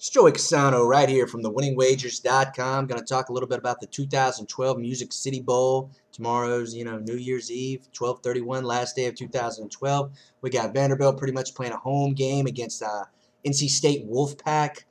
It's Joey Cassano right here from thewinningwagers.com. Going to talk a little bit about the 2012 Music City Bowl. Tomorrow's, New Year's Eve, 12/31, last day of 2012. We got Vanderbilt pretty much playing a home game against NC State Wolfpack.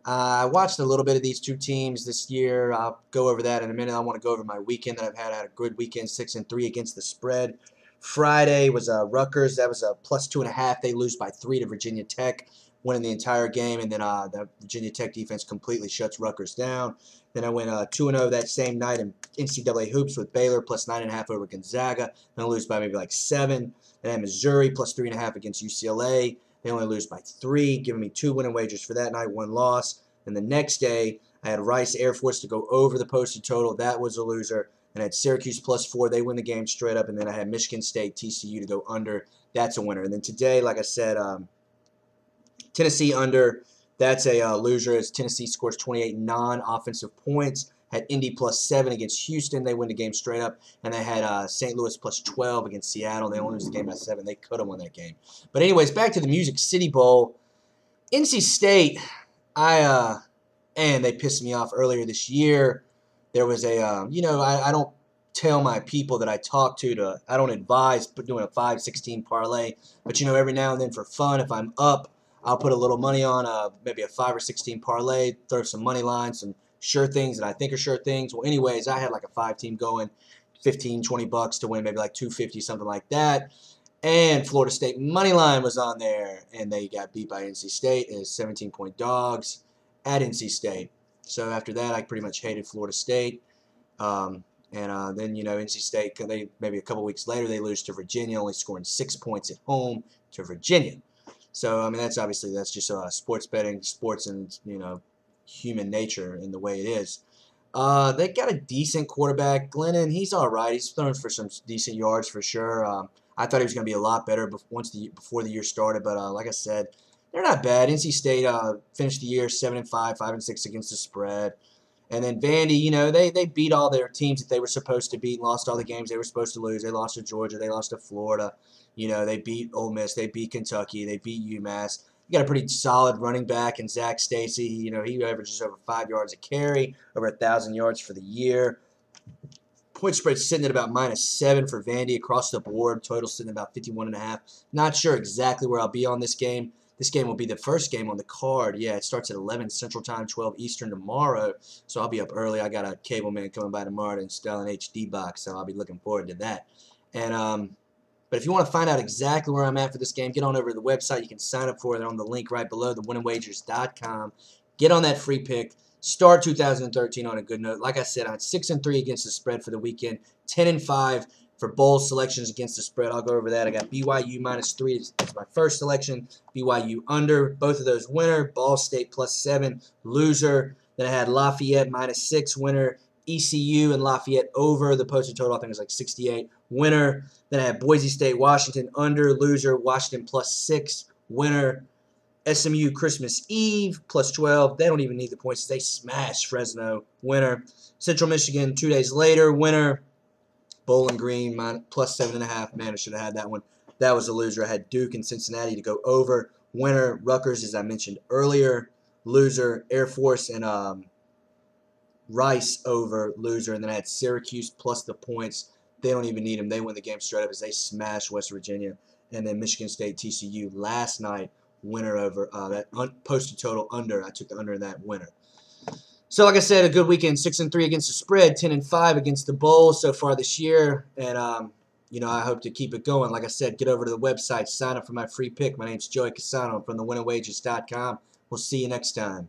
I watched a little bit of these two teams this year. I'll go over that in a minute. I want to go over my weekend that I've had. I had a good weekend, 6-3 against the spread. Friday was Rutgers. That was a +2.5. They lose by 3 to Virginia Tech, winning the entire game, and then the Virginia Tech defense completely shuts Rutgers down. Then I went 2-0 that same night in NCAA hoops with Baylor, +9.5 over Gonzaga. Then I lose by maybe like 7. Then I had Missouri, +3.5 against UCLA. They only lose by 3, giving me 2 winning wagers for that night, 1 loss. And the next day, I had Rice Air Force to go over the posted total. That was a loser. And I had Syracuse +4. They win the game straight up. And then I had Michigan State, TCU to go under. That's a winner. And then today, like I said, Tennessee under. That's a loser as Tennessee scores 28 non-offensive points. Had Indy +7 against Houston. They win the game straight up. And they had St. Louis +12 against Seattle. They only lose the game by 7. They could have won that game. But anyways, back to the Music City Bowl. NC State, and they pissed me off earlier this year. There was a, I don't tell my people that I talk to, I don't advise doing a 5-16 parlay. But, every now and then for fun, if I'm up, I'll put a little money on maybe a 5 or 16 parlay, throw some money lines, some sure things that I think are sure things. Well, anyways, I had like a 5-team going, 15, 20 bucks to win, maybe like 250, something like that. And Florida State money line was on there, and they got beat by NC State as 17-point dogs at NC State. So after that, I pretty much hated Florida State. Then, NC State, maybe a couple weeks later, they lose to Virginia, only scoring 6 points at home to Virginia. So, that's just sports betting, sports and, human nature in the way it is. They got a decent quarterback. Glennon, he's all right. He's thrown for some decent yards for sure. I thought he was going to be a lot better before the year started, but like I said, they're not bad. NC State finished the year 7-5, 5-6 against the spread. And then Vandy, they beat all their teams that they were supposed to beat, lost all the games they were supposed to lose. They lost to Georgia. They lost to Florida. They beat Ole Miss. They beat Kentucky. They beat UMass. You got a pretty solid running back in Zach Stacy. He averages over 5 yards a carry, over 1,000 yards for the year. Point spread sitting at about -7 for Vandy across the board. Total sitting at about 51.5. Not sure exactly where I'll be on this game. This game will be the first game on the card. Yeah, it starts at 11 Central Time, 12 Eastern tomorrow. So I'll be up early. I got a cable man coming by tomorrow to install an HD box, so I'll be looking forward to that. And but if you want to find out exactly where I'm at for this game, get on over to the website. You can sign up for it on the link right below, thewinningwagers.com. Get on that free pick. Start 2013 on a good note. Like I said, I'm 6-3 against the spread for the weekend, 10-5 for bowl selections against the spread. I'll go over that. I got BYU -3. That's my first selection. BYU under. Both of those winner. Ball State +7. Loser. Then I had Lafayette -6 winner. ECU and Lafayette over. The posted total I think was like 68 winner. Then I had Boise State Washington under. Loser. Washington +6 winner. SMU Christmas Eve +12. They don't even need the points. They smashed Fresno winner. Central Michigan 2 days later winner. Bowling Green +7.5. Man, I should have had that one. That was a loser. I had Duke and Cincinnati to go over. Winner, Rutgers, as I mentioned earlier. Loser, Air Force and Rice over. Loser. And then I had Syracuse plus the points. They don't even need them. They win the game straight up as they smash West Virginia. And then Michigan State, TCU last night. Winner over. That posted total under. I took the under in that winner. So, like I said, a good weekend, 6-3 against the spread, 10-5 against the bowl so far this year. And, I hope to keep it going. Like I said, get over to the website, sign up for my free pick. My name's Joey Cassano from thewinningwagers.com. We'll see you next time.